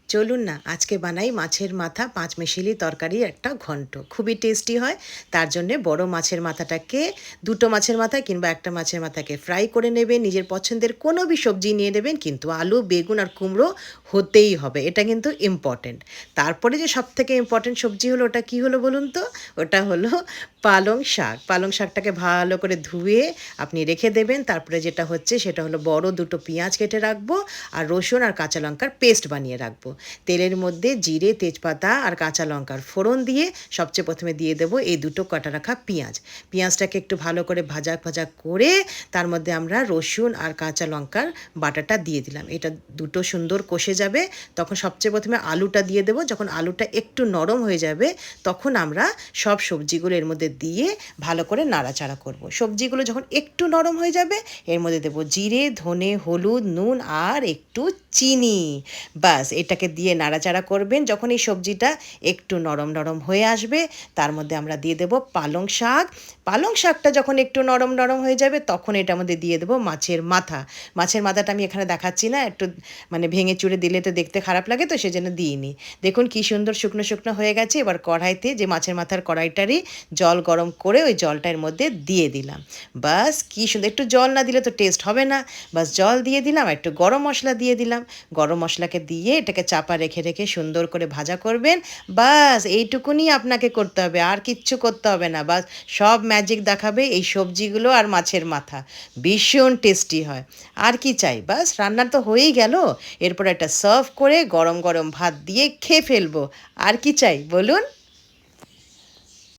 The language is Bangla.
চলুন না আজকে বানাই মাছের মাথা পাঁচমিশালি তরকারি একটা ঘন্ট। খুবই টেস্টি হয়। তার জন্যে বড় মাছের মাথাটাকে, দুটো মাছের মাথা কিংবা একটা মাছের মাথাকে ফ্রাই করে নেবেন। নিজের পছন্দের কোনো সবজি নিয়ে নেবেন, কিন্তু আলু, বেগুন আর কুমড়ো হতেই হবে। এটা কিন্তু ইম্পর্টেন্ট। তারপরে যে সবথেকে ইম্পর্টেন্ট সবজি হলো, ওটা কী হলো বলুন তো? ওটা হলো পালং শাক। পালং শাকটাকে ভালো করে ধুয়ে আপনি রেখে দেবেন। তারপরে যেটা হচ্ছে সেটা হলো বড় দুটো পেঁয়াজ কেটে রাখবো, আর রসুন আর কাঁচা লঙ্কার পেস্ট বানিয়ে রাখবো। তেলের মধ্যে জিরে, তেজপাতা আর কাঁচা লঙ্কার ফোড়ন দিয়ে সবচেয়ে প্রথমে দিয়ে দেবো এই দুটো কাটা রাখা পেঁয়াজ। পেঁয়াজটাকে একটু ভালো করে ভাজা ভাজা করে তার মধ্যে আমরা রসুন আর কাঁচা লঙ্কার বাটাটা দিয়ে দিলাম। এটা দুটো সুন্দর কষে যাবে, তখন সবচেয়ে প্রথমে আলুটা দিয়ে দেবো। যখন আলুটা একটু নরম হয়ে যাবে তখন আমরা সব সবজিগুলো এর মধ্যে দিয়ে ভালো করে নাড়াচাড়া করব। সবজিগুলো যখন একটু নরম হয়ে যাবে এর মধ্যে দেবো জিরে, ধনে, হলুদ, নুন আর একটু চিনি। বাস এটাকে দিয়ে নাড়াচাড়া করবেন। যখন এই সবজিটা একটু নরম নরম হয়ে আসবে তার মধ্যে আমরা দিয়ে দেবো পালং শাক। পালং শাকটা যখন একটু নরম নরম হয়ে যাবে তখন এটার মধ্যে দিয়ে দেবো মাছের মাথা। মাছের মাথাটা আমি এখানে দেখাচ্ছি না, একটু মানে ভেঙে চুড়ে দিলে তো দেখতে খারাপ লাগে, তো সেজন্য দিইনি। দেখুন কি সুন্দর শুকনো শুকনো হয়ে গেছে। এবার কড়াইতে, যে মাছের মাথার কড়াইটারই জল গরম করে ওই জলটার মধ্যে দিয়ে দিলাম। বাস কি সুন্দর, একটু জল না দিলে তো টেস্ট হবে না। বাস জল দিয়ে দিলাম, একটু গরম মশলা দিয়ে দিলাম। গরম মশলাকে দিয়ে এটাকে চাপা রেখে রেখে সুন্দর করে ভাজা করবেন। বাস এইটুকুনি আপনাকে করতে হবে, আর কিচ্ছু করতে হবে না। বাস সব ম্যাজিক দেখাবে এই সবজিগুলো আর মাছের মাথা। ভীষণ টেস্টি হয়। আর কি চাই? বাস রান্না তো হয়েই গেল। এরপর একটা সার্ভ করে গরম গরম ভাত দিয়ে খেয়ে ফেলবো। আর কি চাই বলুন?